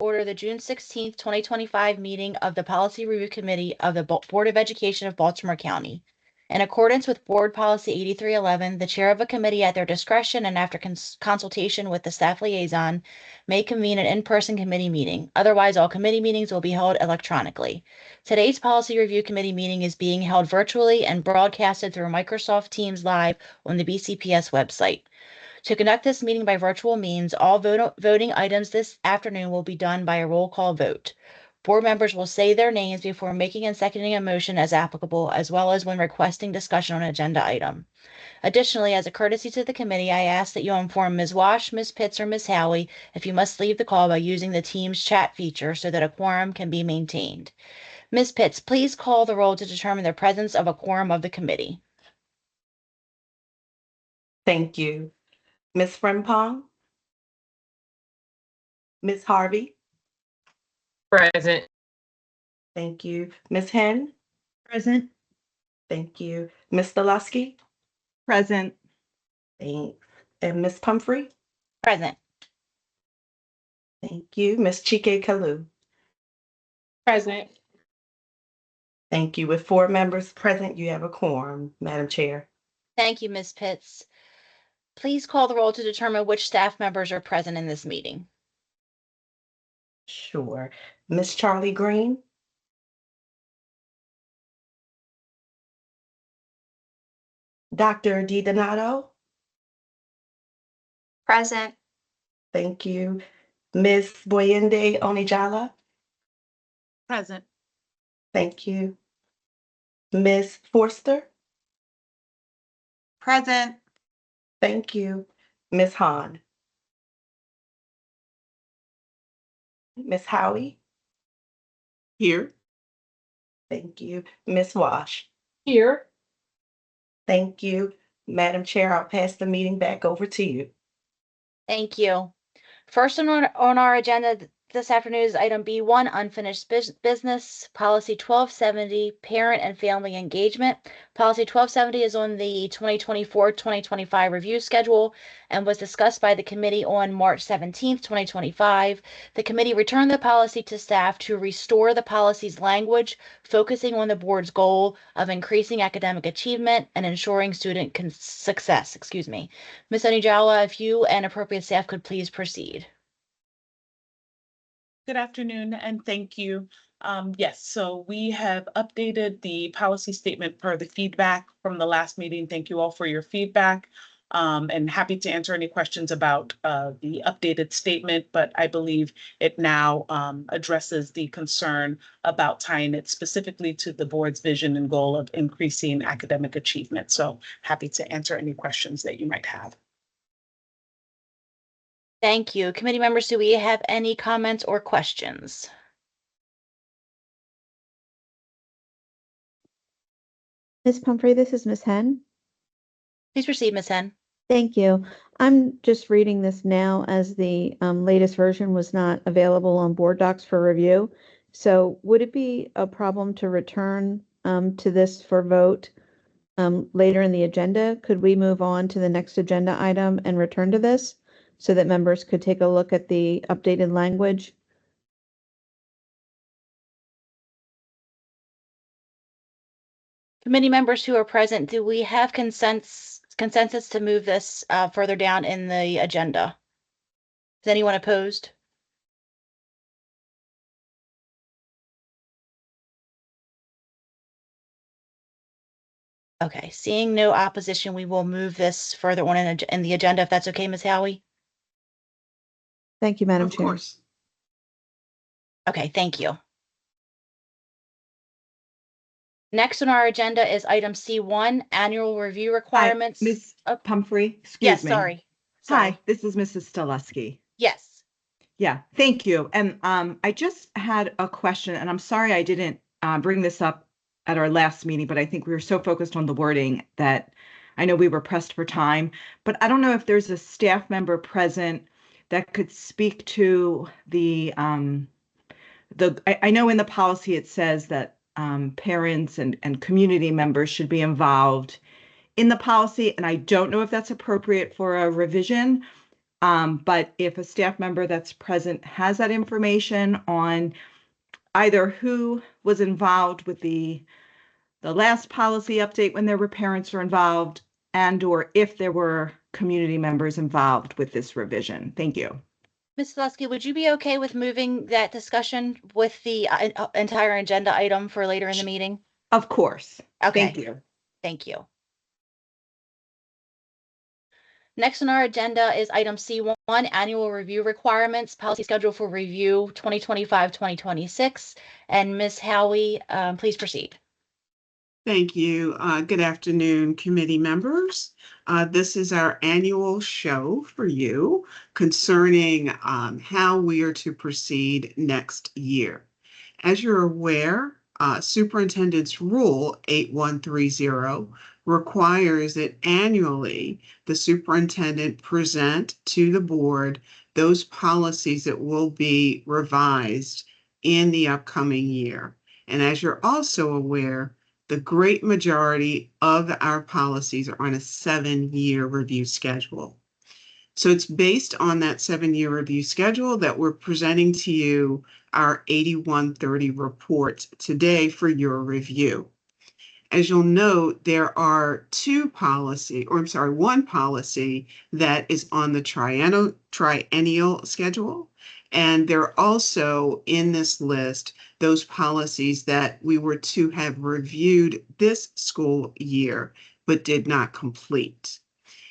order the June 16th, 2025 meeting of the Policy Review Committee of the Board of Education of Baltimore County. In accordance with Board Policy 8311, the chair of a committee at their discretion and after consultation with the staff liaison may convene an in-person committee meeting. Otherwise, all committee meetings will be held electronically. Today's Policy Review Committee meeting is being held virtually and broadcasted through Microsoft Teams Live on the BCPS website. To conduct this meeting by virtual means, all voting items this afternoon will be done by a roll call vote. Board members will say their names before making and seconding a motion as applicable, as well as when requesting discussion on an agenda item. Additionally, as a courtesy to the committee, I ask that you inform Ms. Wash, Ms. Pitts, or Ms. Howie if you must leave the call by using the Teams chat feature so that a quorum can be maintained. Ms. Pitts, please call the roll to determine the presence of a quorum of the committee. Thank you. Ms. Frimpong? Ms. Harvey? Present. Thank you. Ms. Henn? Present. Thank you. Ms. Stolusky? Present. Thanks. And Ms. Pumphrey? Present. Thank you. Ms. Chike Kalu? Present. Thank you. With 4 members present, you have a quorum, Madam Chair. Thank you, Ms. Pitts. Please call the roll to determine which staff members are present in this meeting. Sure. Ms. Charlie Green? Dr. DiDonato? Present. Thank you. Ms. Boyende Onijala? Present. Thank you. Ms. Forster? Present. Thank you. Ms. Hahn? Ms. Howie? Here. Thank you. Ms. Wash? Here. Thank you. Madam Chair, I'll pass the meeting back over to you. Thank you. First on our agenda this afternoon is item B1, unfinished business, policy 1270, parent and family engagement. Policy 1270 is on the 2024-2025 review schedule and was discussed by the committee on March 17th, 2025. The committee returned the policy to staff to restore the policy's language, focusing on the board's goal of increasing academic achievement and ensuring student success. Ms. Onijala, if you and appropriate staff could please proceed. Good afternoon, and thank you. Yes, so we have updated the policy statement per the feedback from the last meeting. Thank you all for your feedback, and happy to answer any questions about the updated statement, but I believe it now addresses the concern about tying it specifically to the board's vision and goal of increasing academic achievement. So happy to answer any questions that you might have. Thank you. Committee members, do we have any comments or questions? Ms. Pumphrey, this is Ms. Henn. Please proceed, Ms. Henn. Thank you. I'm just reading this now as the latest version was not available on board docs for review. So would it be a problem to return to this for vote later in the agenda? Could we move on to the next agenda item and return to this so that members could take a look at the updated language? Committee members who are present, do we have consensus to move this further down in the agenda? Is anyone opposed? Okay, seeing no opposition, we will move this further on in the agenda, if that's okay, Ms. Howie? Thank you, Madam Chair. Of course. Okay, thank you. Next on our agenda is item C1, annual review requirements. Hi, Ms. Pumphrey, Yes, excuse me. sorry. Hi, this is Mrs. Stolusky. Yes. Yeah, thank you. And I just had a question, and I'm sorry I didn't bring this up at our last meeting, but I think we were so focused on the wording that I know we were pressed for time. But I don't know if there's a staff member present that could speak to I know in the policy it says that parents and community members should be involved in the policy, and I don't know if that's appropriate for a revision. But if a staff member that's present has that information on either who was involved with the last policy update when there were parents were involved, and or if there were community members involved with this revision. Thank you. Ms. Lusky, would you be okay with moving that discussion with the entire agenda item for later in the meeting? Of course. Okay. Thank you. Thank you. Next on our agenda is item C1, annual review requirements, policy schedule for review 2025-2026. And Ms. Howie, please proceed. Thank you. Good afternoon, committee members. This is our annual show for you concerning how we are to proceed next year. As you're aware, Superintendent's Rule 8130 requires that annually the superintendent present to the board those policies that will be revised in the upcoming year. And as you're also aware, the great majority of our policies are on a 7-year review schedule. So it's based on that 7-year review schedule that we're presenting to you our 8130 report today for your review. As you'll note, there are one policy that is on the triennial schedule. And there are also in this list those policies that we were to have reviewed this school year, but did not complete.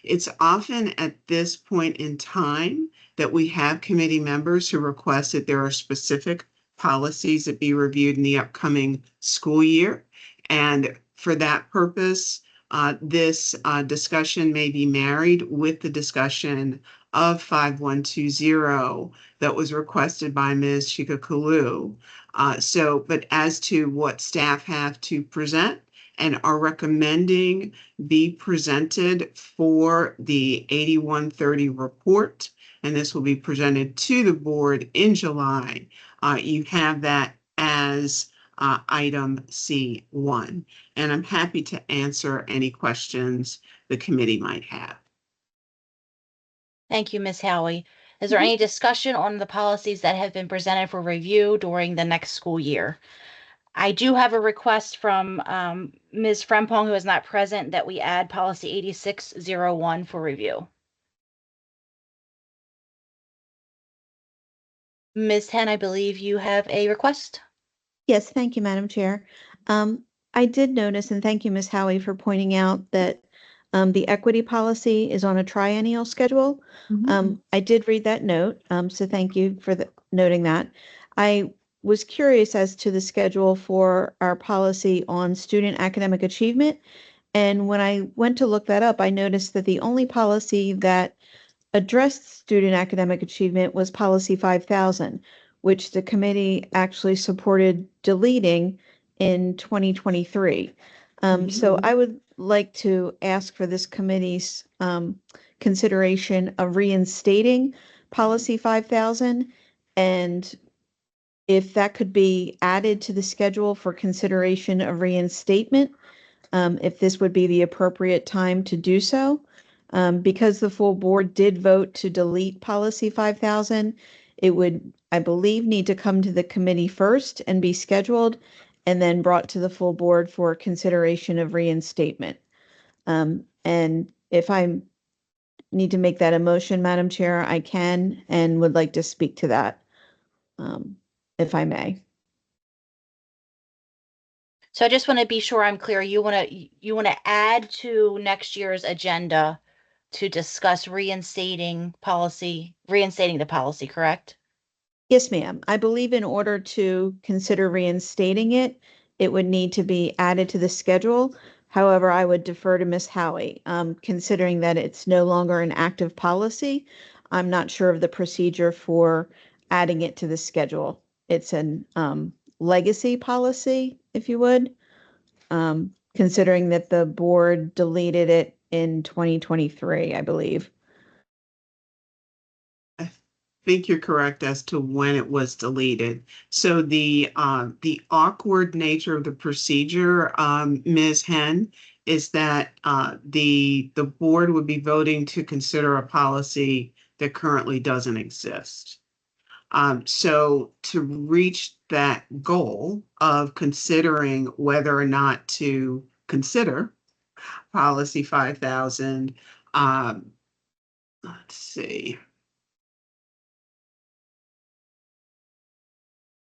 It's often at this point in time that we have committee members who request that there are specific policies that be reviewed in the upcoming school year. And for that purpose, this discussion may be married with the discussion of 5120 that was requested by Ms. Chikakulu. But as to what staff have to present and are recommending be presented for the 8130 report, and this will be presented to the board in July, you have that as item C1. And I'm happy to answer any questions the committee might have. Thank you, Ms. Howie. Is there any discussion on the policies that have been presented for review during the next school year? I do have a request from Ms. Frempong, who is not present, that we add policy 8601 for review. Ms. Hen, I believe you have a request. Yes, thank you, Madam Chair. I did notice, and thank you, Ms. Howie, for pointing out that the equity policy is on a triennial schedule. I did read that note, so thank you for noting that. I was curious as to the schedule for our policy on student academic achievement. And when I went to look that up, I noticed that the only policy that addressed student academic achievement was policy 5000, which the committee actually supported deleting in 2023. So I would like to ask for this committee's consideration of reinstating policy 5000, and if that could be added to the schedule for consideration of reinstatement, if this would be the appropriate time to do so. Because the full board did vote to delete policy 5000, it would, I believe, need to come to the committee first and be scheduled and then brought to the full board for consideration of reinstatement. And if I need to make that a motion, Madam Chair, I can, and would like to speak to that, if I may. So I just want to be sure I'm clear. You want to add to next year's agenda to discuss reinstating the policy, correct? Yes, ma'am. I believe in order to consider reinstating it, it would need to be added to the schedule. However, I would defer to Ms. Howie, considering that it's no longer an active policy. I'm not sure of the procedure for adding it to the schedule. It's an legacy policy, if you would, considering that the board deleted it in 2023, I believe. I think you're correct as to when it was deleted. So the awkward nature of the procedure, Ms. Hen, is that the board would be voting to consider a policy that currently doesn't exist. So to reach that goal of considering whether or not to consider policy 5,000, let's see.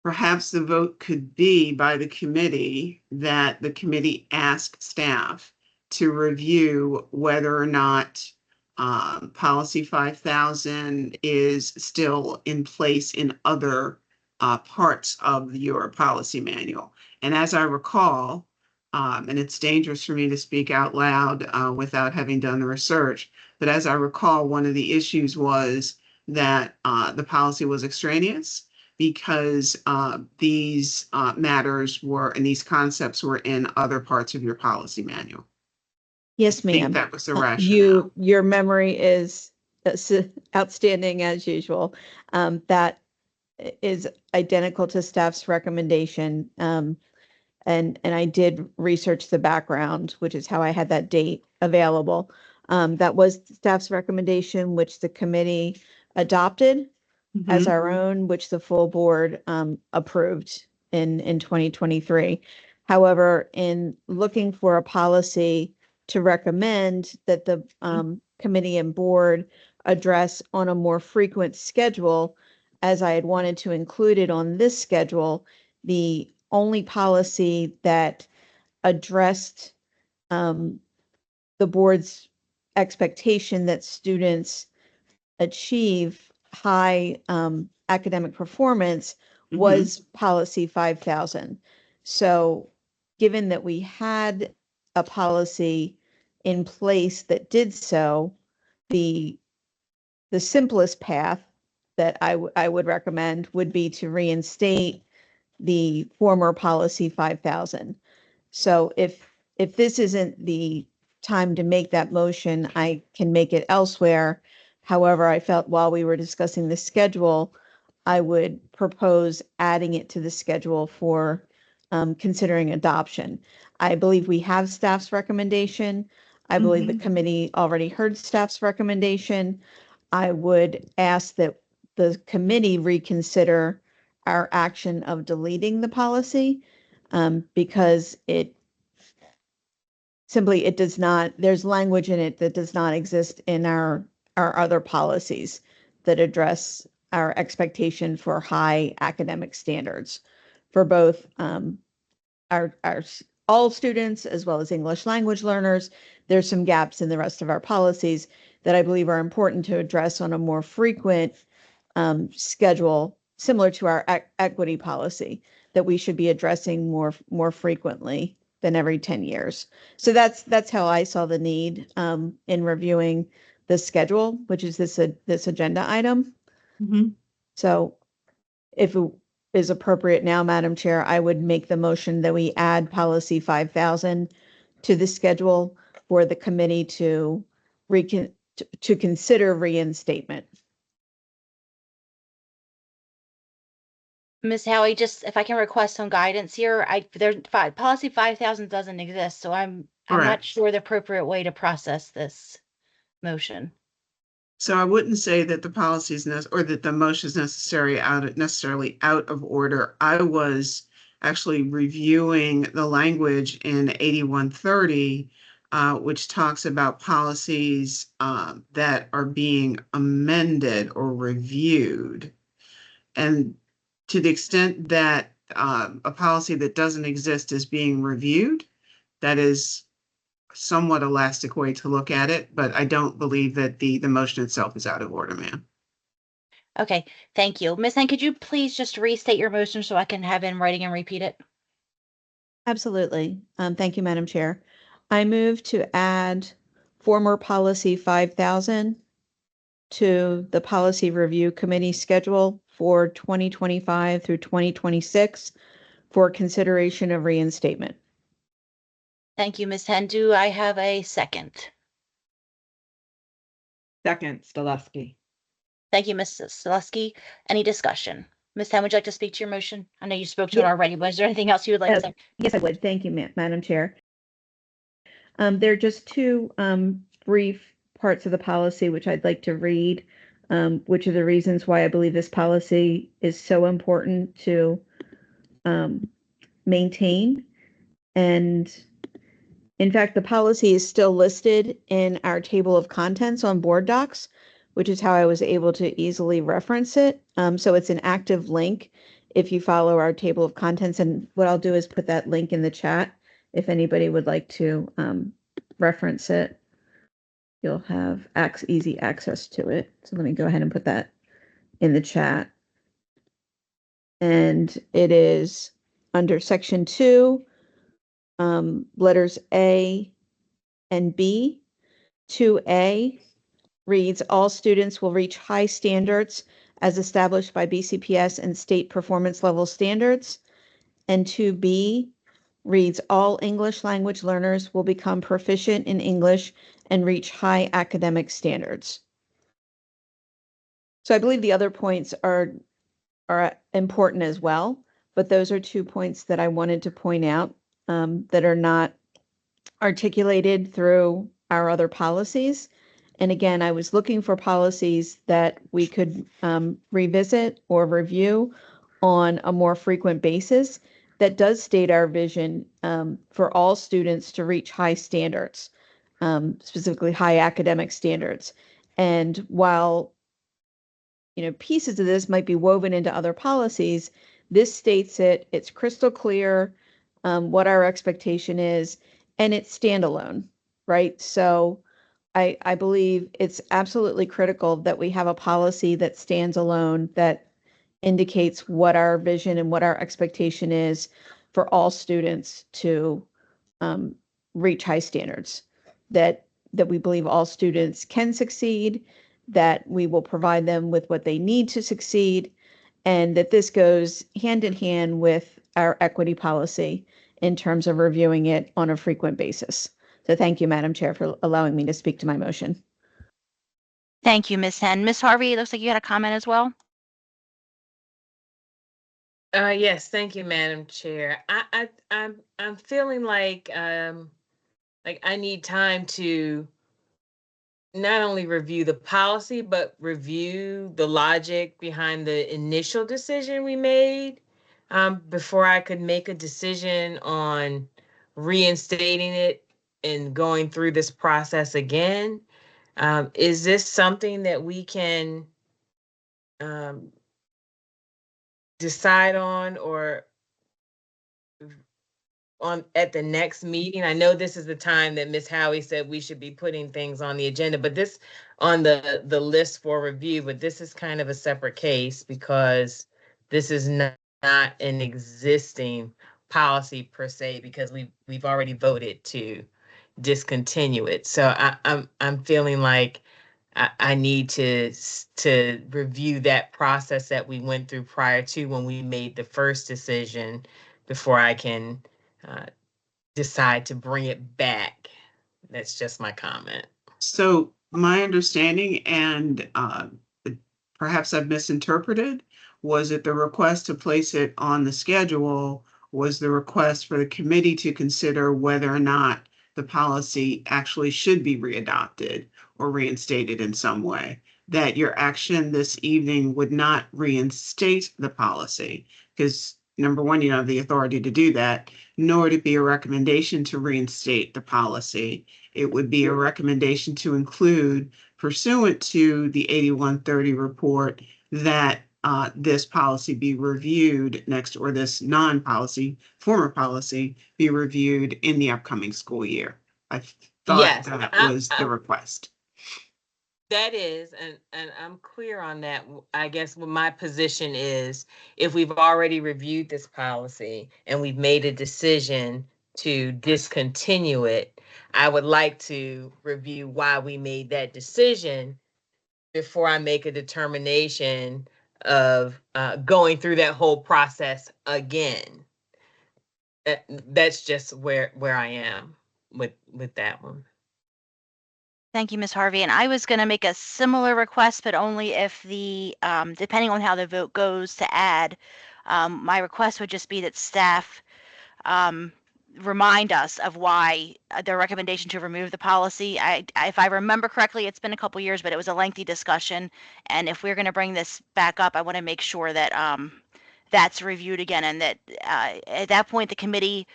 Perhaps the vote could be by the committee that the committee ask staff to review whether or not policy 5,000 is still in place in other parts of your policy manual. And as I recall, and it's dangerous for me to speak out loud without having done the research, but as I recall, one of the issues was that the policy was extraneous because these matters were and these concepts were in other parts of your policy manual. Yes, I think ma'am. that was the rationale. Your memory is outstanding as usual. That is identical to staff's recommendation. And I did research the background, which is how I had that date available. That was staff's recommendation, which the committee adopted as our own, which the full board approved in 2023. However, in looking for a policy to recommend that the committee and board address on a more frequent schedule, as I had wanted to include it on this schedule, the only policy that addressed the board's expectation that students achieve high academic performance was policy 5,000. So given that we had a policy in place that did so, the simplest path that I would recommend would be to reinstate the former policy 5,000. So if this isn't the time to make that motion, I can make it elsewhere. However, I felt while we were discussing the schedule, I would propose adding it to the schedule for considering adoption. I believe we have staff's recommendation. I believe the committee already heard staff's recommendation. I would ask that the committee reconsider our action of deleting the policy because it does not, there's language in it that does not exist in our other policies that address our expectation for high academic standards for both our all students as well as English language learners. There's some gaps in the rest of our policies that I believe are important to address on a more frequent schedule, similar to our equity policy, that we should be addressing more frequently than every 10 years. So that's how I saw the need in reviewing the schedule, which is this agenda item. So if it is appropriate now, Madam Chair, I would make the motion that we add policy 5,000 to the schedule for the committee to consider reinstatement. Ms. Howie, just if I can request some guidance here, policy 5,000 doesn't exist, so I'm not Correct. sure the appropriate way to process this motion. So I wouldn't say that the policy is or that the motion is necessarily out of order. I was actually reviewing the language in 8130, which talks about policies that are being amended or reviewed. And to the extent that a policy that doesn't exist is being reviewed, that is somewhat elastic way to look at it, but I don't believe that the motion itself is out of order, ma'am. Okay, thank you. Ms. Hen, could you please just restate your motion so I can have it in writing and repeat it? Absolutely. Thank you, Madam Chair. I move to add former policy 5,000 to the Policy Review Committee schedule for 2025 through 2026 for consideration of reinstatement. Thank you, Ms. Hen. Do I have a second? Second, Stalesky. Thank you, Ms. Selusky. Any discussion? Ms. Hen, would you like to speak to your motion? I know you spoke to it Yeah. already, but is there anything else you would like to say? Yes, I would. Thank you, Madam Chair. There are just two brief parts of the policy which I'd like to read which are the reasons why I believe this policy is so important to maintain. And in fact, the policy is still listed in our table of contents on board docs, which is how I was able to easily reference it. So it's an active link if you follow our table of contents. And what I'll do is put that link in the chat if anybody would like to reference it. You'll have easy access to it. So let me go ahead and put that in the chat. And it is under section 2, letters A and B. 2A reads, all students will reach high standards as established by BCPS and state performance level standards. And 2B reads, all English language learners will become proficient in English and reach high academic standards. So I believe the other points are important as well, but those are 2 points that I wanted to point out that are not articulated through our other policies. And again, I was looking for policies that we could revisit or review on a more frequent basis that does state our vision for all students to reach high standards, specifically high academic standards. And while pieces of this might be woven into other policies, this states it, it's crystal clear what our expectation is, and it's standalone, right? So I believe it's absolutely critical that we have a policy that stands alone, that indicates what our vision and what our expectation is for all students to reach high standards, that we believe all students can succeed, that we will provide them with what they need to succeed, and that this goes hand in hand with our equity policy in terms of reviewing it on a frequent basis. So thank you, Madam Chair, for allowing me to speak to my motion. Thank you, Ms. Henn. Ms. Harvey, it looks like you had a comment as well. Yes, thank you, Madam Chair. I'm feeling like I need time to not only review the policy, but review the logic behind the initial decision we made before I could make a decision on reinstating it and going through this process again. Is this something that we can decide on or on at the next meeting? I know this is the time that Ms. Howie said we should be putting things on the agenda, but this on the list for review, but this is kind of a separate case because this is not an existing policy per se, because we've already voted to discontinue it. So I'm feeling like I need to review that process that we went through prior to when we made the first decision before I can decide to bring it back. That's just my comment. So my understanding, and perhaps I've misinterpreted, was that the request to place it on the schedule was the request for the committee to consider whether or not the policy actually should be readopted or reinstated in some way. That your action this evening would not reinstate the policy, because number one, you don't have the authority to do that, nor to be a recommendation to reinstate the policy. It would be a recommendation to include, pursuant to the 8130 report, that this policy be reviewed next, or this non-policy, former policy, be reviewed in the upcoming school year. I thought Yes, that was the request. That is, and I'm clear on that. I guess what my position is, if we've already reviewed this policy and we've made a decision to discontinue it, I would like to review why we made that decision before I make a determination of going through that whole process again. That's just where I am with that one. Thank you, Ms. Harvey. And I was going to make a similar request, but only if the, depending on how the vote goes to add, my request would just be that staff remind us of why their recommendation to remove the policy. If I remember correctly, it's been a couple years, but it was a lengthy discussion. And if we're going to bring this back up, I want to make sure that that's reviewed again, and that at that point the committee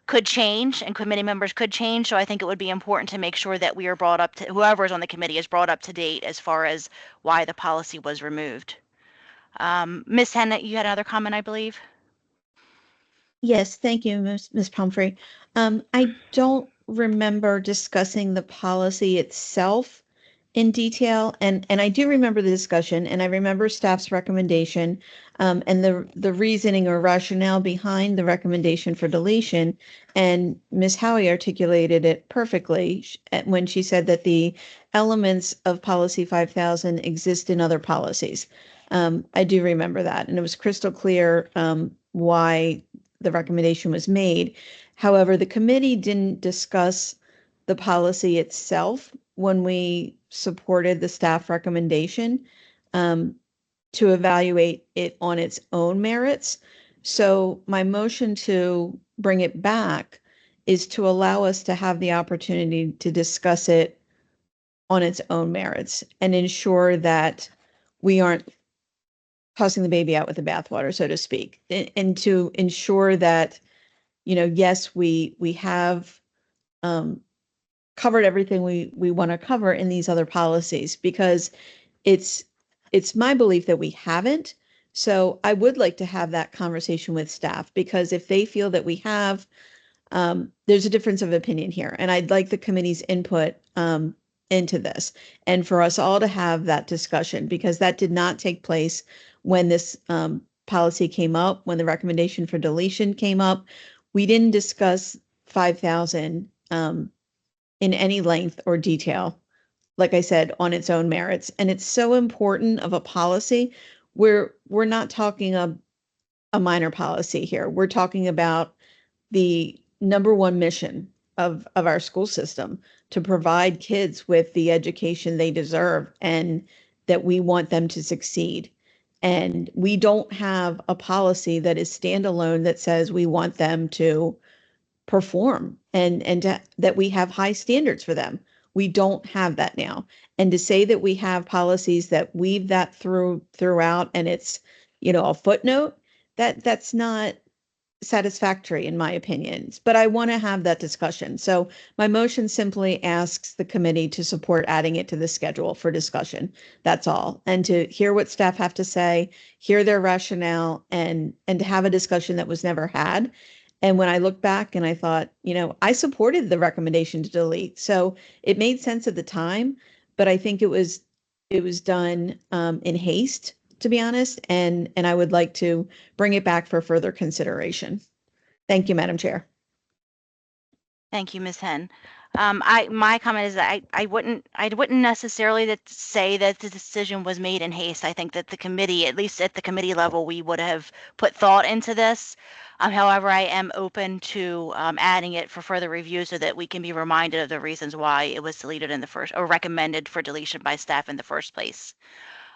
could change and committee members could change. So I think it would be important to make sure that we are brought up to, whoever is on the committee is brought up to date as far as why the policy was removed. Ms. Hennett, you had another comment, I believe. Yes, thank you, Ms. Pumphrey. I don't remember discussing the policy itself in detail, and I do remember the discussion, and I remember staff's recommendation, and the reasoning or rationale behind the recommendation for deletion. And Ms. Howie articulated it perfectly when she said that the elements of Policy 5000 exist in other policies. I do remember that, and it was crystal clear why the recommendation was made. However, the committee didn't discuss the policy itself when we supported the staff recommendation to evaluate it on its own merits. So my motion to bring it back is to allow us to have the opportunity to discuss it on its own merits and ensure that we aren't tossing the baby out with the bathwater, so to speak, and to ensure that, yes, we have covered everything we want to cover in these other policies, because it's my belief that we haven't. So I would like to have that conversation with staff, because if they feel that we have, there's a difference of opinion here, and I'd like the committee's input into this, and for us all to have that discussion, because that did not take place when this policy came up, when the recommendation for deletion came up. We didn't discuss 5,000 in any length or detail, like I said, on its own merits. And it's so important of a policy. We're not talking a minor policy here. We're talking about the number one mission of our school system, to provide kids with the education they deserve and that we want them to succeed. And we don't have a policy that is standalone that says we want them to perform and that we have high standards for them. We don't have that now. And to say that we have policies that weave that throughout and it's, a footnote, that's not satisfactory in my opinions, but I want to have that discussion. So my motion simply asks the committee to support adding it to the schedule for discussion. That's all. And to hear what staff have to say, hear their rationale, and to have a discussion that was never had. And when I look back and I thought, I supported the recommendation to delete. So it made sense at the time, but I think it was done in haste, to be honest, and I would like to bring it back for further consideration. Thank you, Madam Chair. Thank you, Ms. Henn. My comment is that I wouldn't necessarily say that the decision was made in haste. I think that the committee, at least at the committee level, we would have put thought into this. However, I am open to adding it for further review so that we can be reminded of the reasons why it was deleted in the first, or recommended for deletion by staff in the first place.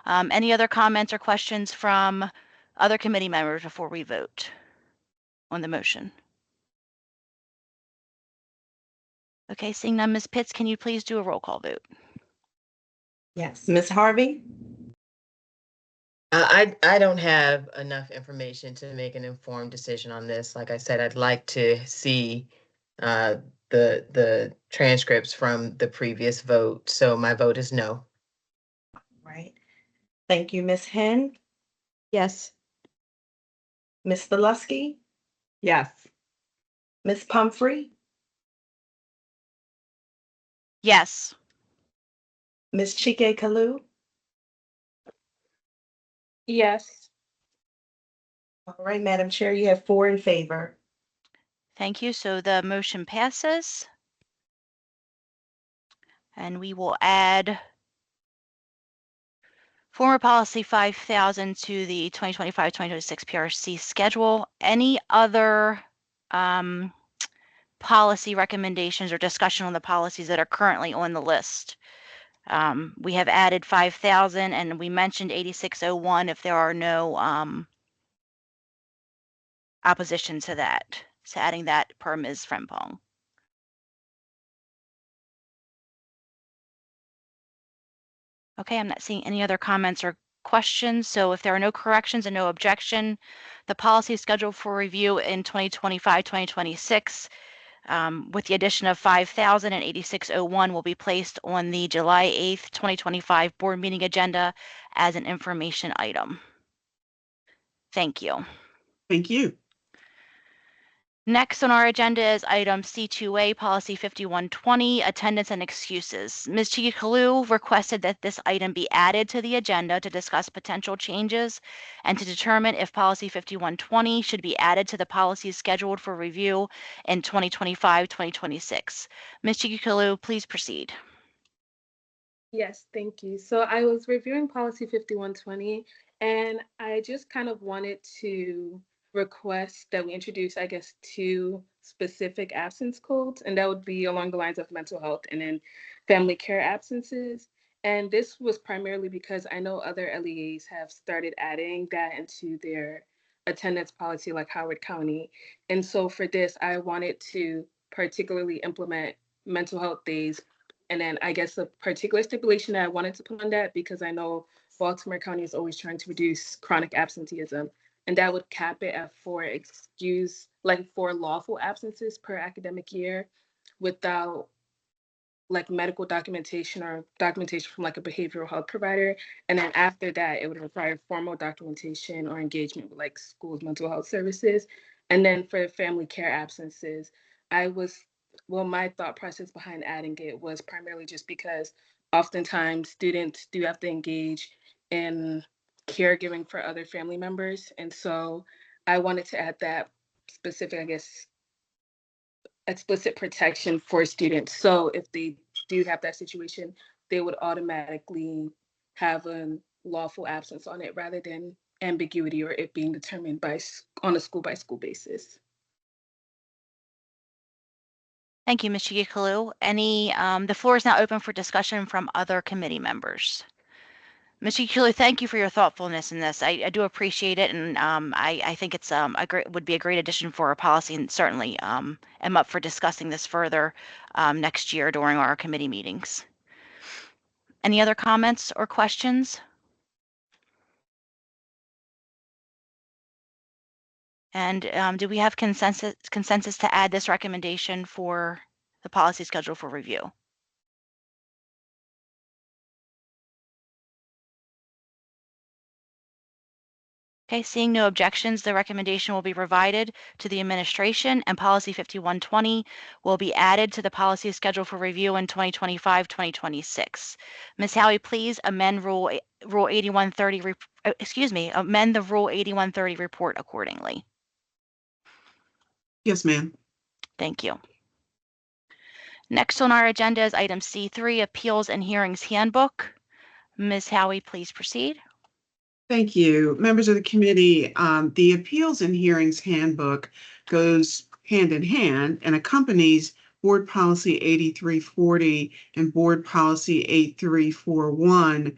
Any other comments or questions from other committee members before we vote on the motion? Okay, seeing none, Ms. Pitts, can you please do a roll call vote? Yes. Ms. Harvey? I don't have enough information to make an informed decision on this. Like I said, I'd like to see the transcripts from the previous vote. So my vote is no. Right. Thank you, Ms. Henn. Yes. Ms. Zalusky? Yes. Ms. Pumphrey? Yes. Ms. Chike Kalu? Yes. All right, Madam Chair, you have 4 in favor. Thank you. So the motion passes. And we will add former policy 5000 to the 2025-2026 PRC schedule. Any other policy recommendations or discussion on the policies that are currently on the list? We have added 5000 and we mentioned 8601 if there are no opposition to that. So adding that per Ms. Frimpong. Okay, I'm not seeing any other comments or questions. So if there are no corrections and no objection, the policy is scheduled for review in 2025-2026 with the addition of 5,000 and 8601 will be placed on the July 8th, 2025 board meeting agenda as an information item. Thank you. Thank you. Next on our agenda is item C2A, policy 5120, attendance and excuses. Ms. Chikalu requested that this item be added to the agenda to discuss potential changes and to determine if policy 5120 should be added to the policies scheduled for review in 2025-2026. Ms. Chikalu, please proceed. Yes, thank you. So I was reviewing policy 5120, and I just kind of wanted to request that we introduce, I guess, 2 specific absence codes, and that would be along the lines of mental health and then family care absences. And this was primarily because I know other LEAs have started adding that into their attendance policy, like Howard County. And so for this, I wanted to particularly implement mental health days. And then I guess a particular stipulation that I wanted to put on that, because I know Baltimore County is always trying to reduce chronic absenteeism, and that would cap it at 4 4 lawful absences per academic year without like medical documentation or documentation from like a behavioral health provider. And then after that, it would require formal documentation or engagement with like schools, mental health services. And then for family care absences, my thought process behind adding it was primarily just because oftentimes students do have to engage in caregiving for other family members. And so I wanted to add that specific, I guess, explicit protection for students. So if they do have that situation, they would automatically have a lawful absence on it rather than ambiguity or it being determined on a school by school basis. Thank you, Ms. Chikalu. The floor is now open for discussion from other committee members. Ms. Chikalu, thank you for your thoughtfulness in this. I do appreciate it, and I think it's would be a great addition for our policy, and certainly am up for discussing this further next year during our committee meetings. Any other comments or questions? And do we have consensus to add this recommendation for the policy schedule for review? Okay, seeing no objections, the recommendation will be provided to the administration and policy 5120 will be added to the policy schedule for review in 2025-2026. Ms. Howie, please amend Rule 8130, amend the Rule 8130 report accordingly. Yes, ma'am. Thank you. Next on our agenda is item C3, Appeals and Hearings Handbook. Ms. Howie, please proceed. Thank you. Members of the committee, the Appeals and Hearings Handbook goes hand in hand and accompanies Board Policy 8340 and Board Policy 8341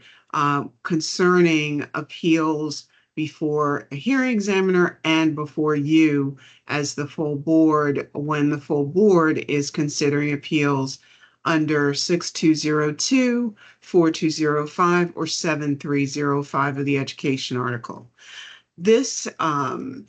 concerning appeals before a hearing examiner and before you as the full board when the full board is considering appeals under 6202, 4205, or 7305 of the education article. This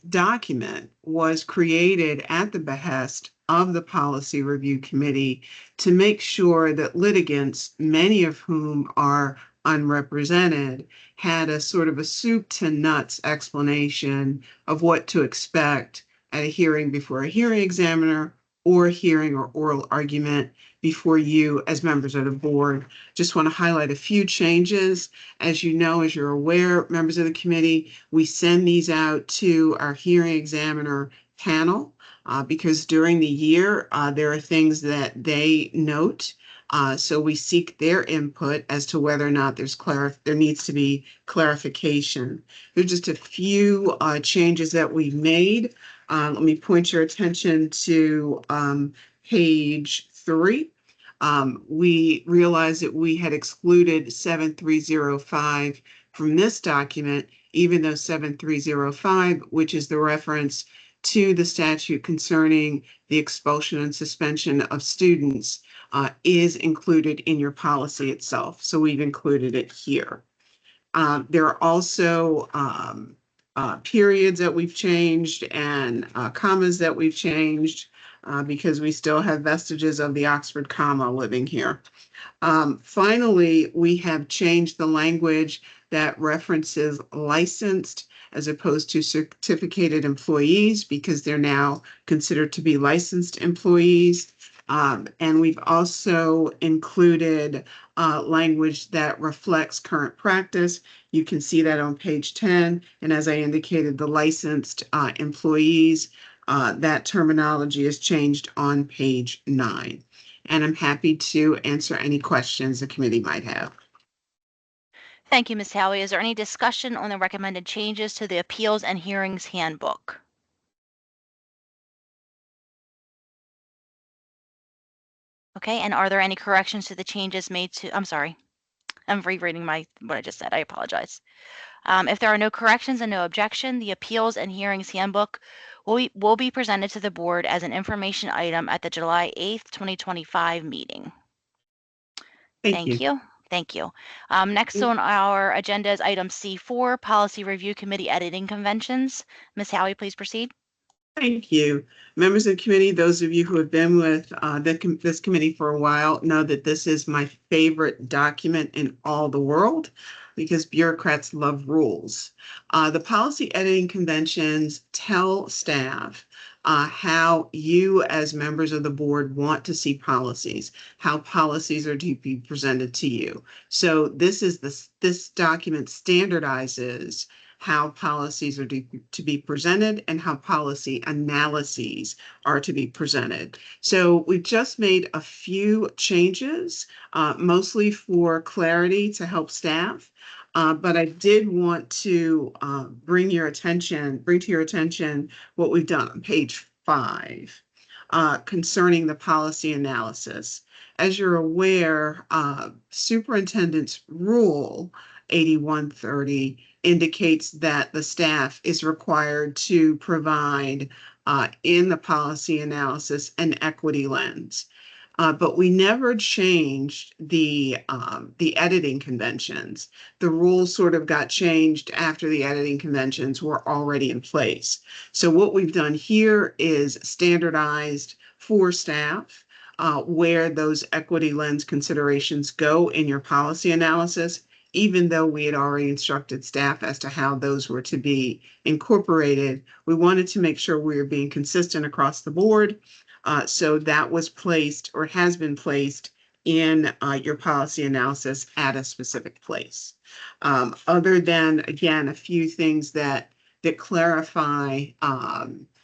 document was created at the behest of the Policy Review Committee to make sure that litigants, many of whom are unrepresented, had a sort of a soup to nuts explanation of what to expect at a hearing before a hearing examiner or a hearing or oral argument before you as members of the board. Just want to highlight a few changes. As you know, as you're aware, members of the committee, we send these out to our hearing examiner panel because during the year, there are things that they note. So we seek their input as to whether or not there needs to be clarification. There's just a few changes that we've made. Let me point your attention to page 3. We realized that we had excluded 7305 from this document, even though 7305, which is the reference to the statute concerning the expulsion and suspension of students is included in your policy itself. So we've included it here. There are also periods that we've changed and commas that we've changed because we still have vestiges of the Oxford comma living here. Finally, we have changed the language that references licensed as opposed to certificated employees because they're now considered to be licensed employees. And we've also included language that reflects current practice. You can see that on page 10. And as I indicated, the licensed employees, that terminology is changed on page 9. And I'm happy to answer any questions the committee might have. Thank you, Ms. Howie. Is there any discussion on the recommended changes to the Appeals and Hearings Handbook? Okay, and are there any corrections to the changes made to, I'm sorry, I'm rereading what I just said. I apologize. If there are no corrections and no objection, the Appeals and Hearings Handbook will be presented to the board as an information item at the July 8th, 2025 meeting. Thank you. Thank you. Next on our agenda is item C4, Policy Review Committee Editing Conventions. Ms. Howie, please proceed. Thank you. Members of the committee, those of you who have been with this committee for a while know that this is my favorite document in all the world because bureaucrats love rules. The policy editing conventions tell staff how you as members of the board want to see policies, how policies are to be presented to you. So this document standardizes how policies are to be presented and how policy analyses are to be presented. So we've just made a few changes, mostly for clarity to help staff. But I did want to bring to your attention what we've done on page 5 concerning the policy analysis. As you're aware, Superintendent's Rule 8130 indicates that the staff is required to provide in the policy analysis an equity lens. But we never changed the editing conventions. The rules sort of got changed after the editing conventions were already in place. So what we've done here is standardized for staff where those equity lens considerations go in your policy analysis, even though we had already instructed staff as to how those were to be incorporated. We wanted to make sure we were being consistent across the board. So that was placed or has been placed in your policy analysis at a specific place. Other than, again, a few things that clarify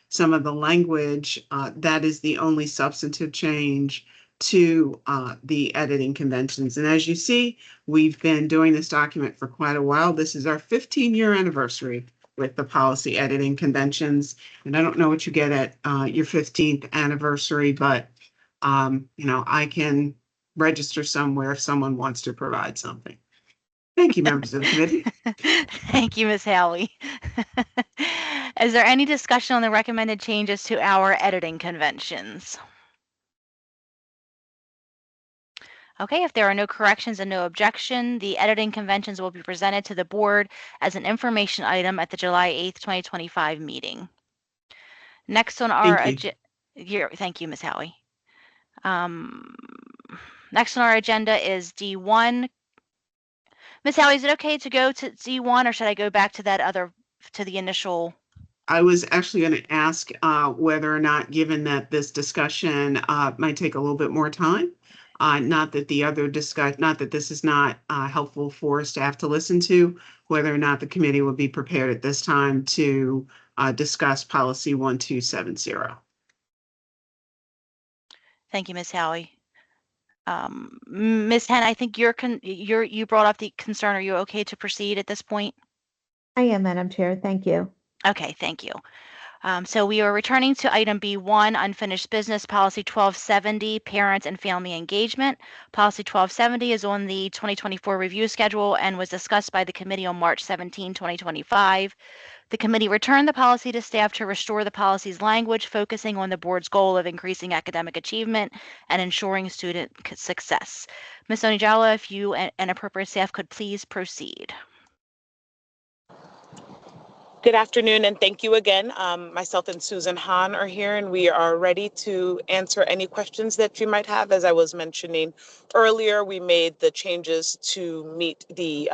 some of the language, that is the only substantive change to the editing conventions. And as you see, we've been doing this document for quite a while. This is our 15-year anniversary with the policy editing conventions. And I don't know what you get at your 15th anniversary, but I can register somewhere if someone wants to provide something. Thank you, members of the committee. Thank you, Ms. Howie. Is there any discussion on the recommended changes to our editing conventions? Okay, if there are no corrections and no objection, the editing conventions will be presented to the board as an information item at the July 8th, 2025 meeting. Next on our agenda, thank you, Ms. Howie. Next on our agenda is D1. Ms. Howie, is it okay to go to D1 or should I go back to the initial? I was actually going to ask whether or not, given that this discussion might take a little bit more time, not that this is not helpful for staff to listen to, whether or not the committee would be prepared at this time to discuss policy 1270. Thank you, Ms. Howie. Ms. Hen, I think you brought up the concern. Are you okay to proceed at this point? I am, Madam Chair. Thank you. Okay, thank you. So we are returning to item B1, unfinished business, policy 1270, parents and family engagement. Policy 1270 is on the 2024 review schedule and was discussed by the committee on March 17, 2025. The committee returned the policy to staff to restore the policy's language, focusing on the board's goal of increasing academic achievement and ensuring student success. Ms. Onijala, if you and appropriate staff could please proceed. Good afternoon, and thank you again. Myself and Susan Hahn are here, and we are ready to answer any questions that you might have. As I was mentioning earlier, we made the changes to meet the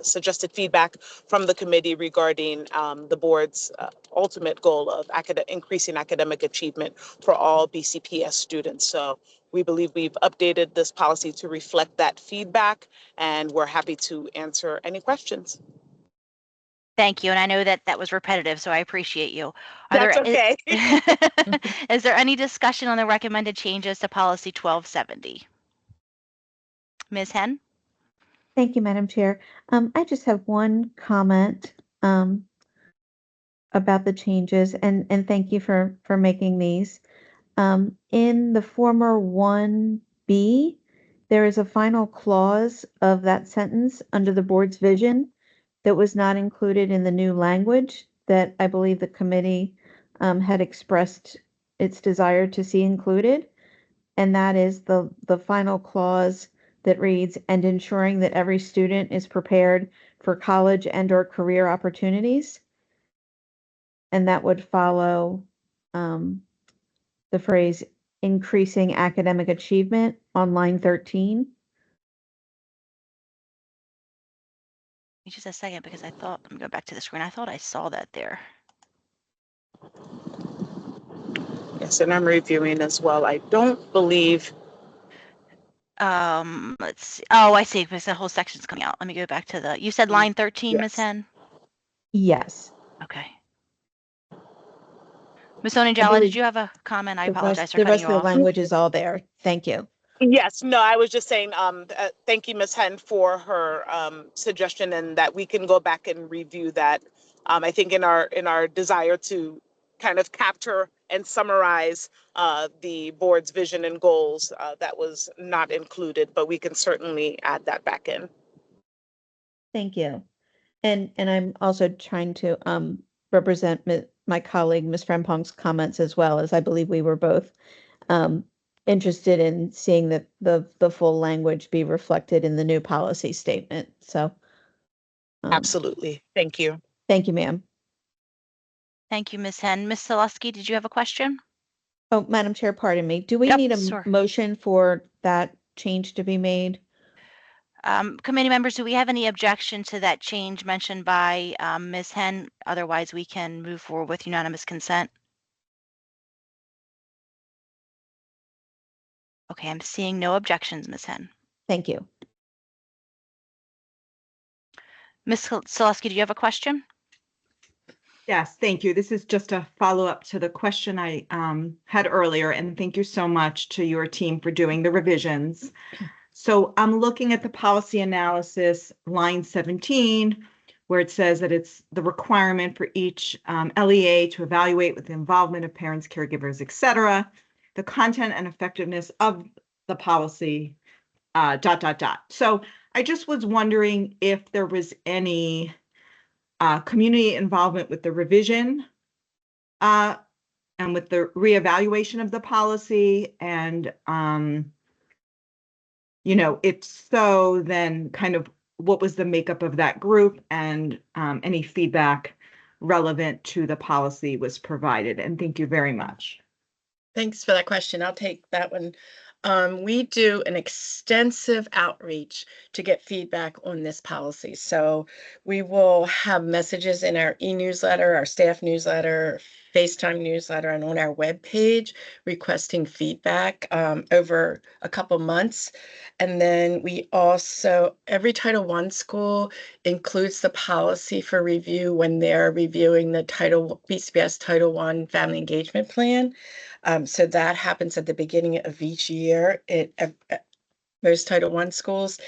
suggested feedback from the committee regarding the board's ultimate goal of increasing academic achievement for all BCPS students. So we believe we've updated this policy to reflect that feedback, and we're happy to answer any questions. Thank you. And I know that that was repetitive, so I appreciate you. That's okay. Is there any discussion on the recommended changes to policy 1270? Ms. Henn? Thank you, Madam Chair. I just have one comment about the changes, and thank you for making these. In the former 1B, there is a final clause of that sentence under the board's vision that was not included in the new language that I believe the committee had expressed its desire to see included. And that is the final clause that reads, "and ensuring that every student is prepared for college and/or career opportunities." And that would follow the phrase "increasing academic achievement" on line 13. Just a second, because I thought, let me go back to the screen. I thought I saw that there. Yes, and I'm reviewing as well. I don't believe. Let's see. Oh, I see, because the whole section's coming out. Let me go back to you said line 13, Ms. Yes. Henn? Yes. Okay. Ms. Onijala, did you have a comment? I apologize for The cutting rest you of the off. language is all there. Thank you. Yes, no, I was just saying, thank you, Ms. Henn, for her suggestion, and that we can go back and review that. I think in our desire to kind of capture and summarize the board's vision and goals, that was not included, but we can certainly add that back in. Thank you. And I'm also trying to represent my colleague, Ms. Frempong's comments as well, as I believe we were both interested in seeing that the full language be reflected in the new policy statement. So Absolutely. Thank you. Thank you, ma'am. Thank you, Ms. Henn. Ms. Selusky, did you have a question? Oh, Madam Chair, pardon me. Do we Yep, need a sure. motion for that change to be made? Committee members, do we have any objection to that change mentioned by Ms. Henn? Otherwise, we can move forward with unanimous consent. Okay, I'm seeing no objections, Ms. Henn. Thank you. Ms. Selusky, do you have a question? Yes, thank you. This is just a follow-up to the question I had earlier, and thank you so much to your team for doing the revisions. So I'm looking at the policy analysis, line 17, where it says that it's the requirement for each LEA to evaluate with the involvement of parents, caregivers, et cetera, the content and effectiveness of the policy, ... So I just was wondering if there was any community involvement with the revision and with the reevaluation of the policy, and if so, then kind of what was the makeup of that group, and any feedback relevant to the policy was provided. And thank you very much. Thanks for that question. I'll take that one. We do an extensive outreach to get feedback on this policy. So we will have messages in our e-newsletter, our staff newsletter, FaceTime newsletter, and on our webpage requesting feedback over a couple months. And then we also, every Title I school includes the policy for review when they're reviewing the BCPS Title I Family Engagement Plan. So that happens at the beginning of each year. most Title I schools.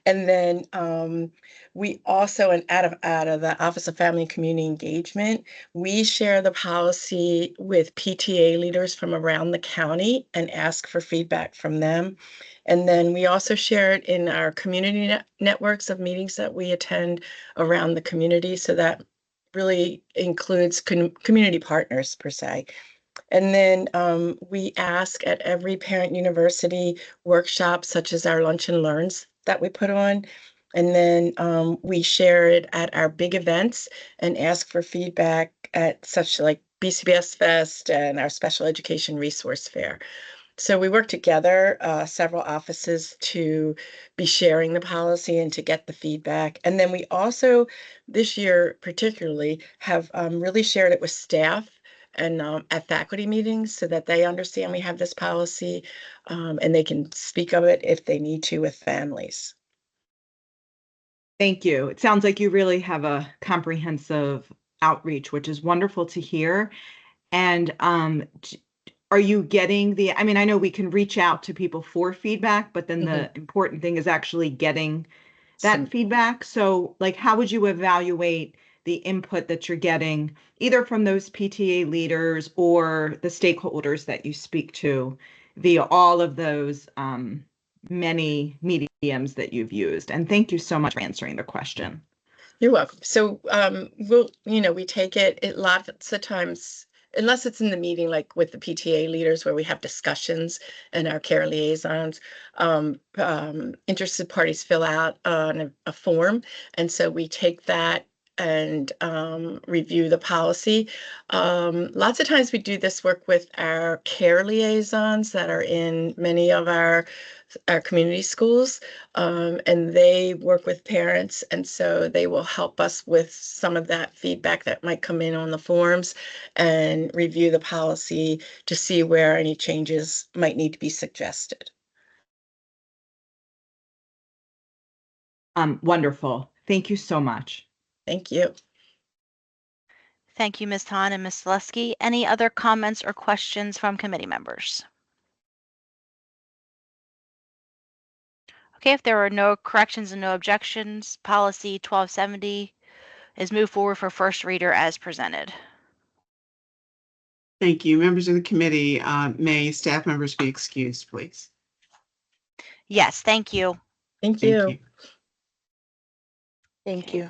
And then we also, and out of the Office of Family and Community Engagement, we share the policy with PTA leaders from around the county and ask for feedback from them. And then we also share it in our community networks of meetings that we attend around the community. So that really includes community partners per se. And then we ask at every parent university workshop, such as our lunch and learns that we put on. And then we share it at our big events and ask for feedback at such like BCPS Fest and our Special Education Resource Fair. So we work together, several offices, to be sharing the policy and to get the feedback. And then we also, this year particularly, have really shared it with staff and at faculty meetings so that they understand we have this policy and they can speak of it if they need to with families. Thank you. It sounds like you really have a comprehensive outreach, which is wonderful to hear. And are you getting the, I mean, I know we can reach out to people for feedback, but then the important thing is actually getting that feedback. So like, how would you evaluate the input that you're getting either from those PTA leaders or the stakeholders that you speak to via all of those many mediums that you've used? And thank you so much for answering the question. You're welcome. So we take it lots of times, unless it's in the meeting, like with the PTA leaders where we have discussions and our care liaisons, interested parties fill out a form. And so we take that and review the policy. Lots of times we do this work with our care liaisons that are in many of our community schools, and they work with parents, and so they will help us with some of that feedback that might come in on the forms and review the policy to see where any changes might need to be suggested. Wonderful. Thank you so much. Thank you. Thank you, Ms. Hahn and Ms. Lusky. Any other comments or questions from committee members? Okay, if there are no corrections and no objections, policy 1270 is moved forward for first reader as presented. Thank you. Members of the committee, may staff members be excused, please? Yes, thank you. Thank you. Thank you. Thank you.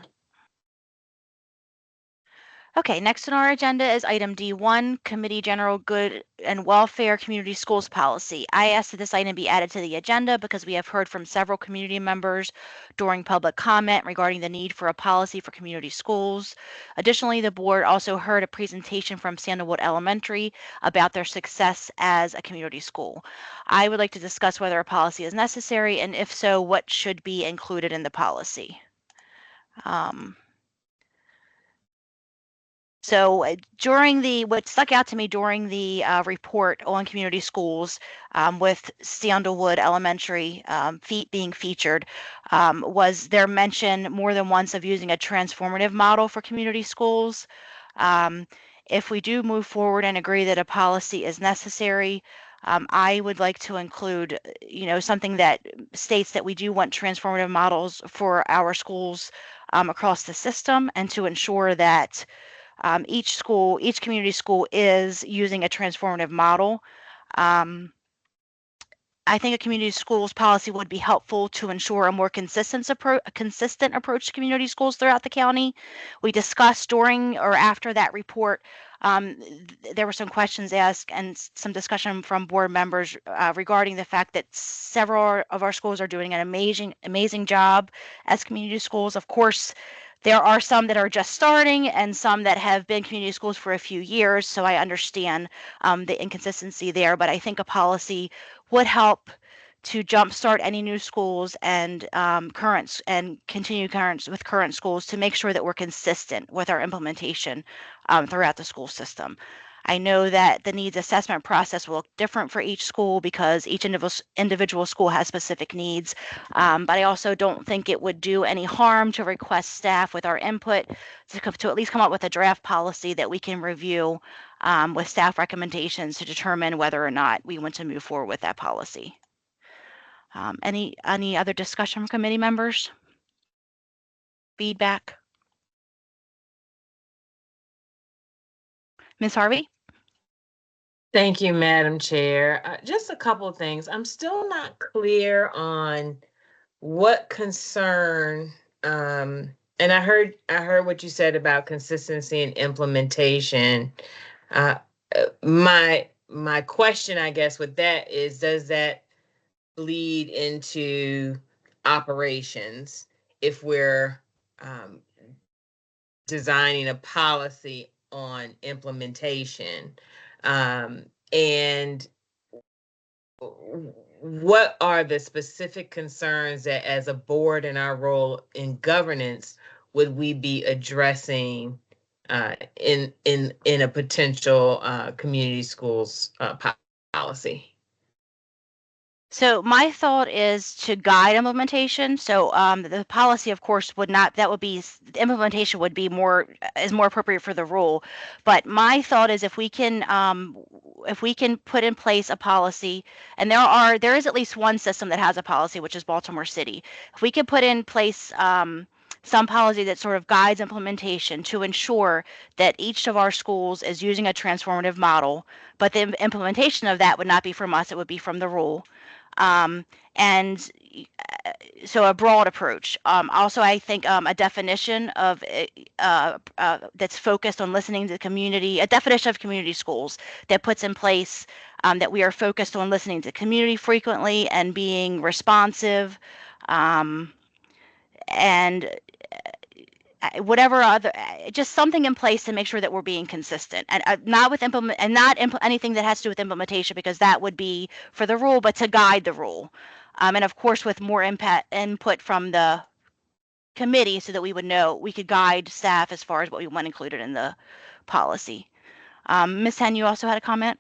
Okay, next on our agenda is item D1, Committee General Good and Welfare Community Schools Policy. I asked that this item be added to the agenda because we have heard from several community members during public comment regarding the need for a policy for community schools. Additionally, the board also heard a presentation from Sandalwood Elementary about their success as a community school. I would like to discuss whether a policy is necessary, and if so, what should be included in the policy. So what stuck out to me during the report on community schools with Sandalwood Elementary being featured was their mention more than once of using a transformative model for community schools. If we do move forward and agree that a policy is necessary, I would like to include, something that states that we do want transformative models for our schools across the system, and to ensure that each community school is using a transformative model. I think a community schools policy would be helpful to ensure a more consistent approach to community schools throughout the county. We discussed during or after that report, there were some questions asked and some discussion from board members regarding the fact that several of our schools are doing an amazing job as community schools. Of course, there are some that are just starting and some that have been community schools for a few years, so I understand the inconsistency there, but I think a policy would help to jumpstart any new schools and continue with current schools to make sure that we're consistent with our implementation throughout the school system. I know that the needs assessment process will look different for each school because each individual school has specific needs, but I also don't think it would do any harm to request staff with our input to at least come up with a draft policy that we can review with staff recommendations to determine whether or not we want to move forward with that policy. Any other discussion from committee members? Feedback? Ms. Harvey? Thank you, Madam Chair. Just a couple of things. I'm still not clear on what concern, and I heard what you said about consistency and implementation. My question, I guess, with that is, does that bleed into operations if we're designing a policy on implementation? And what are the specific concerns that, as a board in our role in governance, would we be addressing in a potential community schools policy? So my thought is to guide implementation. So the policy, of course, would not, that would be, the implementation would be more, is more appropriate for the rule. But my thought is if we can put in place a policy, and there is at least one system that has a policy, which is Baltimore City. If we could put in place some policy that sort of guides implementation to ensure that each of our schools is using a transformative model, but the implementation of that would not be from us, it would be from the rule. And so a broad approach. Also, I think a definition of that's focused on listening to the community, a definition of community schools that puts in place that we are focused on listening to the community frequently and being responsive, and whatever other, just something in place to make sure that we're being consistent, and not with anything that has to do with implementation, because that would be for the rule, but to guide the rule. And of course, with more input from the committee, so that we would know, we could guide staff as far as what we want included in the policy. Ms. Hen, you also had a comment?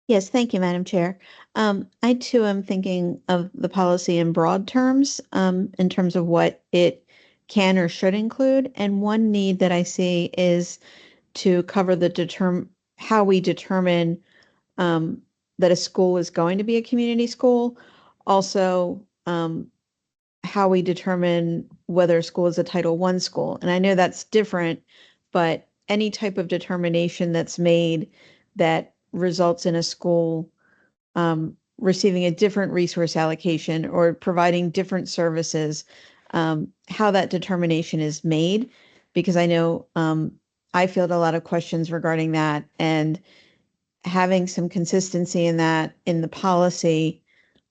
Yes, thank you, Madam Chair. I too am thinking of the policy in broad terms, in terms of what it can or should include. And one need that I see is to cover how we determine that a school is going to be a community school. Also, how we determine whether a school is a Title I school. And I know that's different, but any type of determination that's made that results in a school receiving a different resource allocation or providing different services, how that determination is made, because I know I field a lot of questions regarding that, and having some consistency in that in the policy,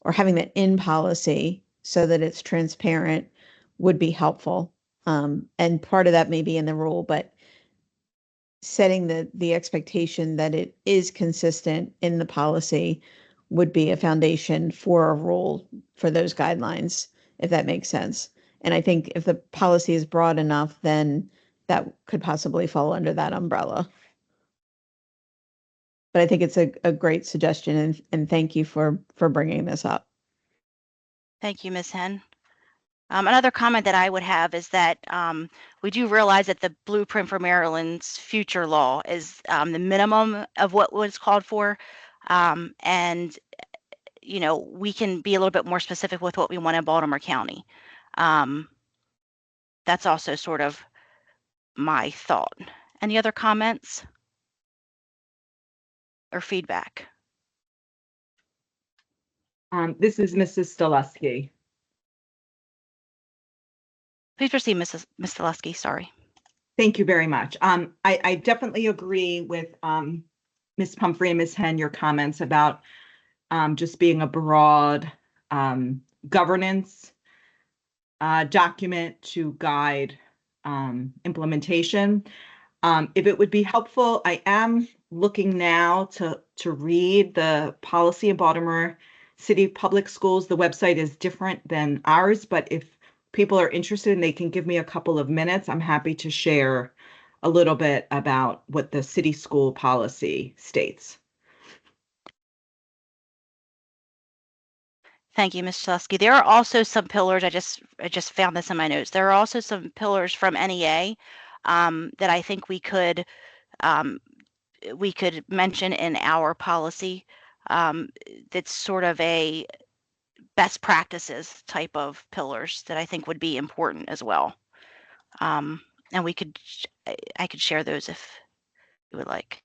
or having that in policy so that it's transparent, would be helpful. And part of that may be in the rule, but setting the expectation that it is consistent in the policy would be a foundation for a rule for those guidelines, if that makes sense. And I think if the policy is broad enough, then that could possibly fall under that umbrella. But I think it's a great suggestion, and thank you for bringing this up. Thank you, Ms. Hen. Another comment that I would have is that we do realize that the blueprint for Maryland's future law is the minimum of what was called for. And, you know, we can be a little bit more specific with what we want in Baltimore County. That's also sort of my thought. Any other comments or feedback? This is Mrs. Stileski. Please proceed, Ms. Stileski, sorry. Thank you very much. I definitely agree with Ms. Pumphrey and Ms. Hen, your comments about just being a broad governance document to guide implementation. If it would be helpful, I am looking now to read the policy of Baltimore City Public Schools. The website is different than ours, but if people are interested and they can give me a couple of minutes, I'm happy to share a little bit about what the city school policy states. Thank you, Ms. Stileski. There are also some pillars. I just found this in my notes. There are also some pillars from NEA that I think we could mention in our policy. That's sort of a best practices type of pillars that I think would be important as well. And I could share those if you would like.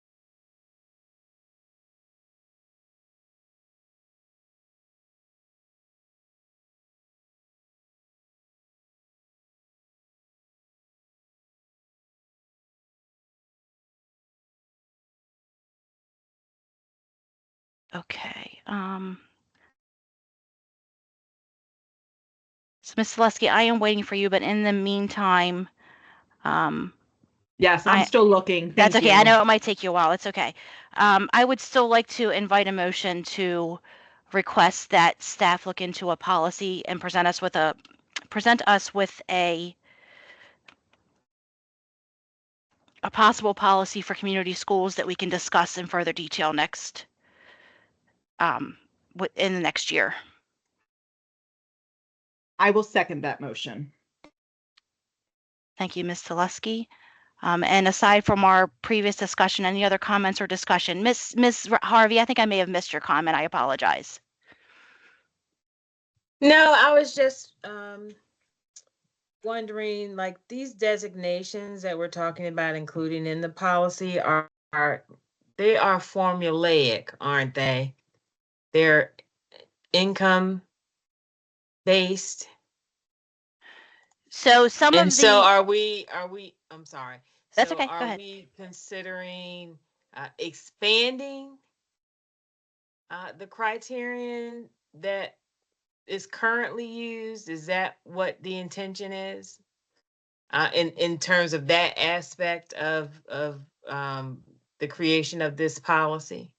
Okay. So Ms. Selesky, I am waiting for you, but in the meantime, Yes, I'm still looking. That's Thank okay. I you. know it might take you a while. It's okay. I would still like to invite a motion to request that staff look into a policy and present us with a possible policy for community schools that we can discuss in further detail next in the next year. I will second that motion. Thank you, Ms. Selesky. And aside from our previous discussion, any other comments or discussion? Ms. Harvey, I think I may have missed your comment. I apologize. No, I was just wondering, like, these designations that we're talking about including in the policy are formulaic, aren't they? They're income based. So some And of so the are we, I'm sorry. That's So okay. Go are ahead. we considering expanding the criterion that is currently used? Is that what the intention is? In terms of that aspect of the creation of this policy?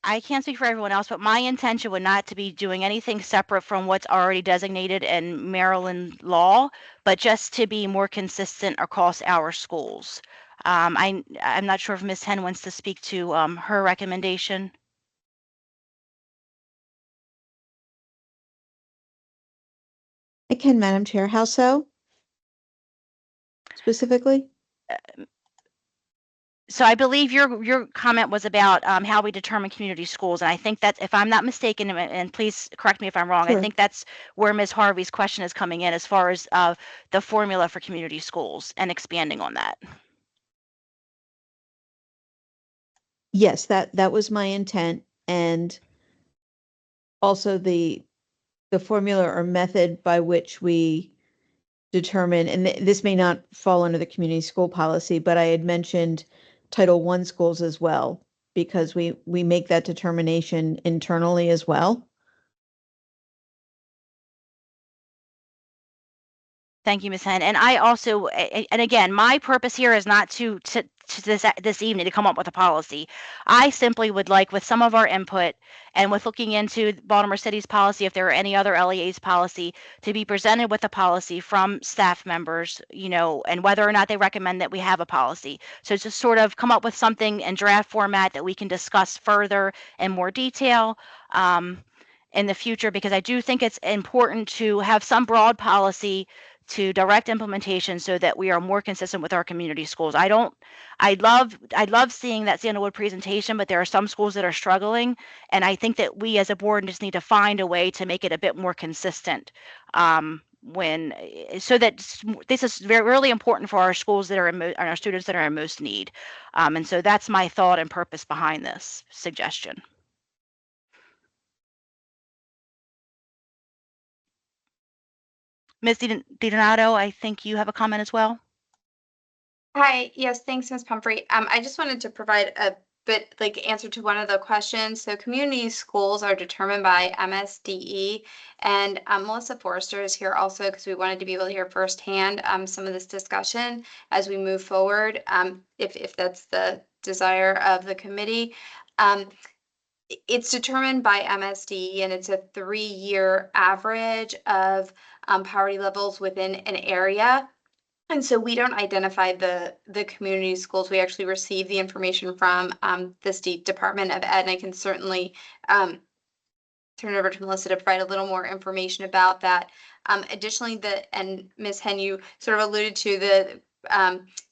I can't speak for everyone else, but my intention would not to be doing anything separate from what's already designated in Maryland law, but just to be more consistent across our schools. I'm not sure if Ms. Hen wants to speak to her recommendation. I can, Madam Chair. How so? Specifically? So I believe your comment was about how we determine community schools, and I think that if I'm not mistaken, and please correct me if I'm wrong, I Sure. think that's where Ms. Harvey's question is coming in as far as the formula for community schools and expanding on that. Yes, that was my intent, and also the formula or method by which we determine, and this may not fall under the community school policy, but I had mentioned Title I schools as well, because we make that determination internally as well. Thank you, Ms. Hen. And I also, and again, my purpose here is not to this evening to come up with a policy. I simply would like, with some of our input and with looking into Baltimore City's policy, if there are any other LEA's policy, to be presented with a policy from staff members, and whether or not they recommend that we have a policy. So just sort of come up with something in draft format that we can discuss further in more detail in the future, because I do think it's important to have some broad policy to direct implementation so that we are more consistent with our community schools. I love seeing that Sandalwood presentation, but there are some schools that are struggling, and I think that we as a board just need to find a way to make it a bit more consistent so that this is really important for our schools that are and our students that are in most need. And so that's my thought and purpose behind this suggestion. Ms. DiDonato, I think you have a comment as well. Hi, yes, thanks, Ms. Pumphrey. I just wanted to provide a bit answer to one of the questions. So community schools are determined by MSDE, and Melissa Forrester is here also because we wanted to be able to hear firsthand some of this discussion as we move forward, if that's the desire of the committee. It's determined by MSDE, and it's a 3-year average of poverty levels within an area. And so we don't identify the community schools. We actually receive the information from the State Department of Ed, and I can certainly turn it over to Melissa to provide a little more information about that. Additionally, and Ms. Hen, you sort of alluded to the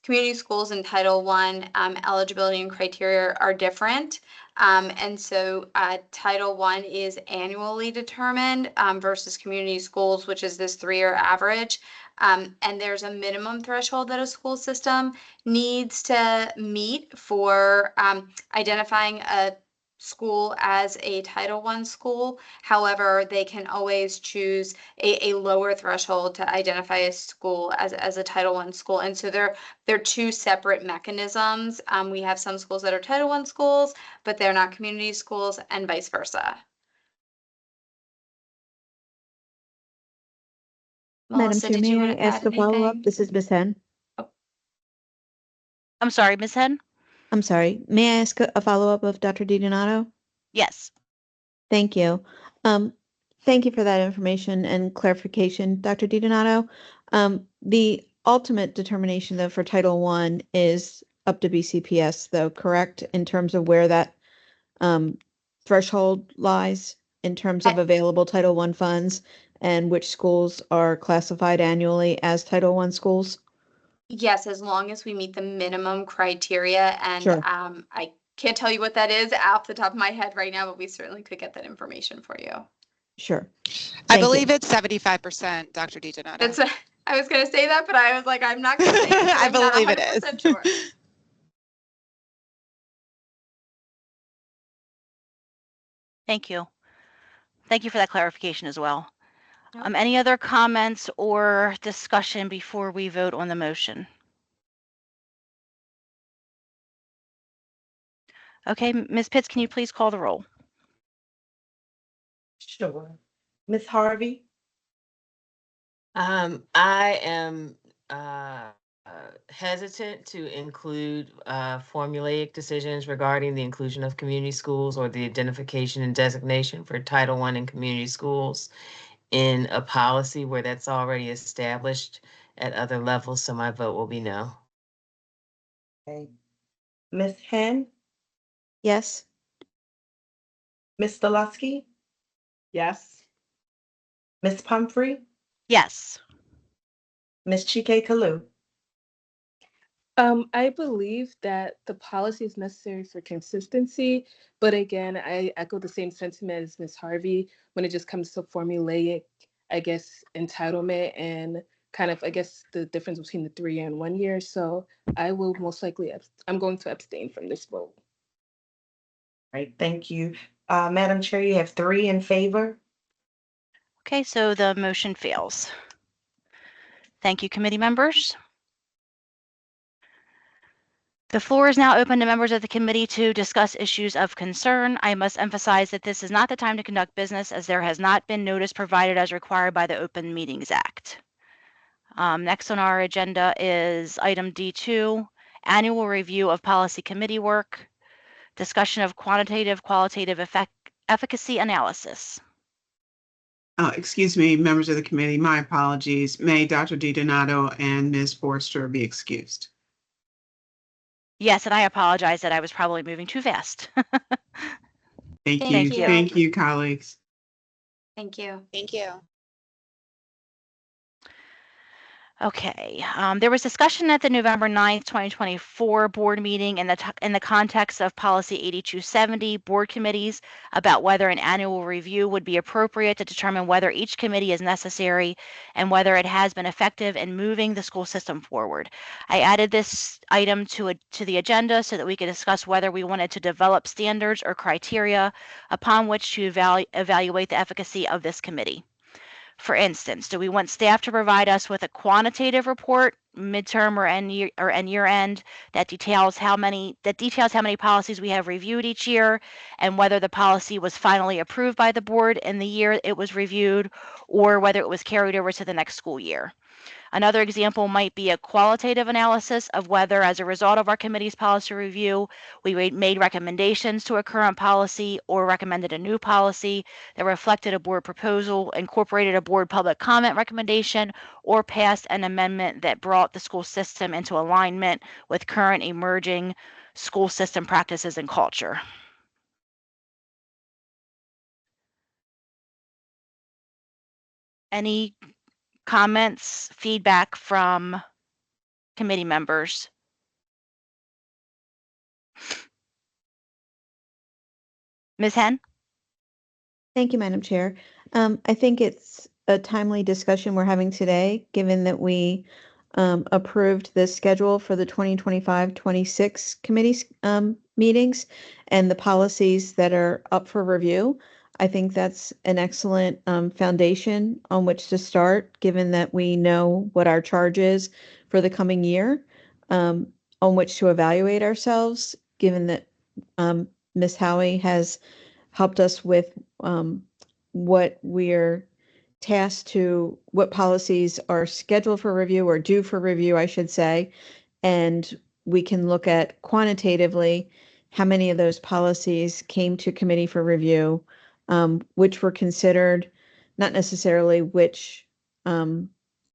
community schools and Title I eligibility and criteria are different. And so Title I is annually determined versus community schools, which is this 3-year average. And there's a minimum threshold that a school system needs to meet for identifying a school as a Title I school. However, they can always choose a lower threshold to identify a school as a Title I school. And so they're two separate mechanisms. We have some schools that are Title I schools, but they're not community schools, and vice versa. Madam Melissa, Chair, did you may I want to ask add a follow-up? anything? This is Ms. Hen. I'm sorry, Ms. Hen? I'm sorry. May I ask a follow-up of Dr. DiDonato? Yes. Thank you. Thank you for that information and clarification, Dr. DiDonato. The ultimate determination, though, for Title I is up to BCPS, though, correct, in terms of where that threshold lies in terms of available Title I funds and which schools are classified annually as Title I schools? Yes, as long as we meet the minimum criteria, and Sure. I can't tell you what that is off the top of my head right now, but we certainly could get that information for you. Sure. I Thank believe you. it's 75%, Dr. DiDonato. That's I was going to say that, but I was like, I'm not going to say it. I I'm not believe it 100% is. sure. Thank you. Thank you for that clarification as well. Nope. Any other comments or discussion before we vote on the motion? Okay, Ms. Pitts, can you please call the roll? Sure. Ms. Harvey, I am hesitant to include formulaic decisions regarding the inclusion of community schools or the identification and designation for Title I in community schools in a policy where that's already established at other levels, so my vote will be no. okay. Ms. Hen, Yes. Ms. Delusky, Yes. Ms. Pumphrey, Yes. Ms. Chike Kalu. I believe that the policy is necessary for consistency, but again, I echo the same sentiment as Ms. Harvey when it just comes to formulaic, I guess, entitlement and kind of, I guess, the difference between the 3 and 1 year. So I will most likely, I'm going to abstain from this vote. Right, thank you. Madam Chair, you have 3 in favor. Okay, so the motion fails. Thank you, committee members. The floor is now open to members of the committee to discuss issues of concern. I must emphasize that this is not the time to conduct business, as there has not been notice provided as required by the Open Meetings Act. Next on our agenda is item D2, annual review of policy committee work, discussion of quantitative, qualitative efficacy analysis. Excuse me, members of the committee, my apologies. May Dr. DiDonato and Ms. Forster be excused. Yes, and I apologize that I was probably moving too fast. Thank Thank you. you. Thank you, colleagues. Thank you. Thank you. Okay, there was discussion at the November 9th, 2024 board meeting in the context of policy 8270 board committees about whether an annual review would be appropriate to determine whether each committee is necessary and whether it has been effective in moving the school system forward. I added this item to the agenda so that we could discuss whether we wanted to develop standards or criteria upon which to evaluate the efficacy of this committee. For instance, do we want staff to provide us with a quantitative report, midterm or end year end, that details how many policies we have reviewed each year and whether the policy was finally approved by the board in the year it was reviewed or whether it was carried over to the next school year? Another example might be a qualitative analysis of whether, as a result of our committee's policy review, we made recommendations to a current policy or recommended a new policy that reflected a board proposal, incorporated a board public comment recommendation, or passed an amendment that brought the school system into alignment with current emerging school system practices and culture. Any comments, feedback from committee members Ms. Hen? Thank you, Madam Chair. I think it's a timely discussion we're having today, given that we approved the schedule for the 2025-26 committee meetings and the policies that are up for review. I think that's an excellent foundation on which to start, given that we know what our charge is for the coming year, on which to evaluate ourselves, given that Ms. Howie has helped us with what we're tasked to, what policies are scheduled for review or due for review, I should say. And we can look at quantitatively how many of those policies came to committee for review, which were considered, not necessarily which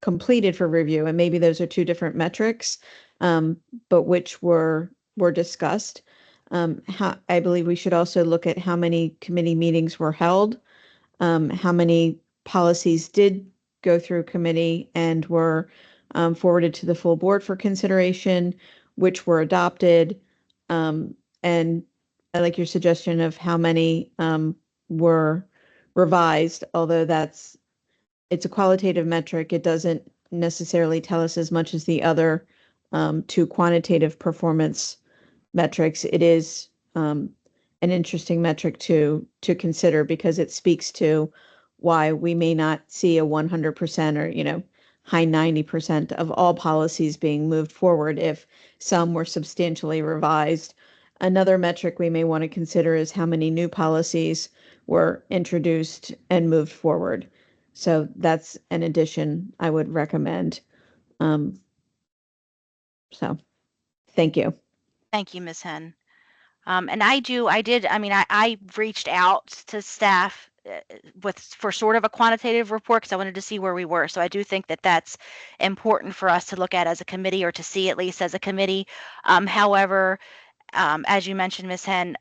completed for review. And maybe those are two different metrics, but which were discussed. I believe we should also look at how many committee meetings were held, how many policies did go through committee and were forwarded to the full board for consideration, which were adopted, and I like your suggestion of how many were revised, although it's a qualitative metric. It doesn't necessarily tell us as much as the other two quantitative performance metrics. It is an interesting metric to consider because it speaks to why we may not see a 100% or, high 90% of all policies being moved forward if some were substantially revised. Another metric we may want to consider is how many new policies were introduced and moved forward. So that's an addition I would recommend. So thank you. Thank you, Ms. Hen. And I reached out to staff for sort of a quantitative report because I wanted to see where we were. So I do think that that's important for us to look at as a committee or to see at least as a committee. However, as you mentioned, Ms. Hen,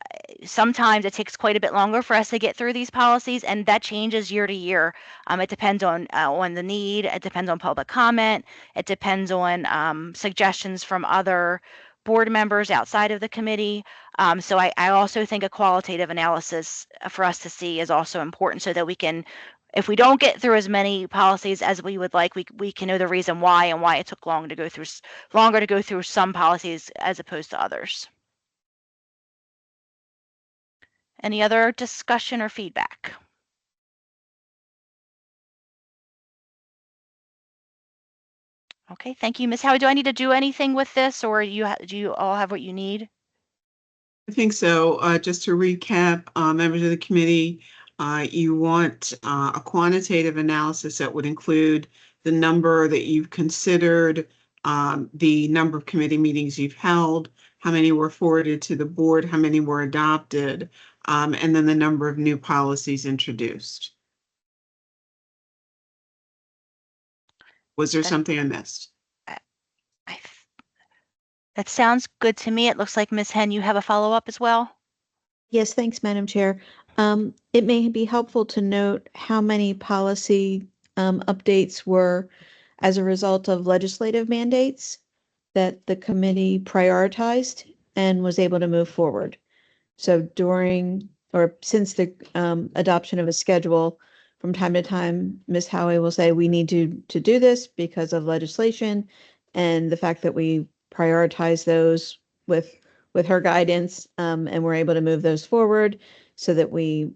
sometimes it takes quite a bit longer for us to get through these policies, and that changes year to year. It depends on the need. It depends on public comment. It depends on suggestions from other board members outside of the committee. So I also think a qualitative analysis for us to see is also important so that we can, if we don't get through as many policies as we would like, we can know the reason why and why it took longer to go through some policies as opposed to others. Any other discussion or feedback? Okay, thank you. Ms. Howie, do I need to do anything with this or do you all have what you need? I think so. Just to recap, members of the committee, you want a quantitative analysis that would include the number that you've considered, the number of committee meetings you've held, how many were forwarded to the board, how many were adopted, and then the number of new policies introduced. Was there something I missed? That sounds good to me. It looks like Ms. Hen, you have a follow-up as well? Yes, thanks, Madam Chair. It may be helpful to note how many policy updates were as a result of legislative mandates that the committee prioritized and was able to move forward. So since the adoption of a schedule, from time to time, Ms. Howie will say, we need to do this because of legislation, and the fact that we prioritize those with her guidance, and we're able to move those forward so that we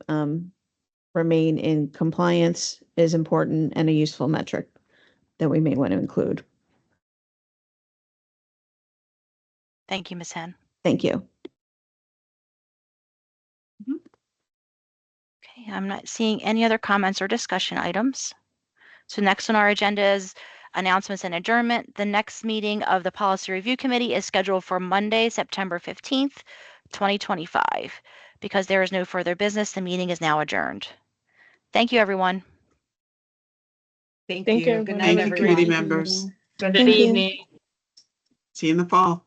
remain in compliance is important and a useful metric that we may want to include. Thank you, Ms. Hen. Thank you. Okay, I'm not seeing any other comments or discussion items. So next on our agenda is announcements and adjournment. The next meeting of the Policy Review Committee is scheduled for Monday, September 15th, 2025. Because there is no further business, the meeting is now adjourned. Thank you, everyone. Thank Thank you. you. Good night, Thank you, everyone. committee members. Good Thank you. evening. See you in the fall.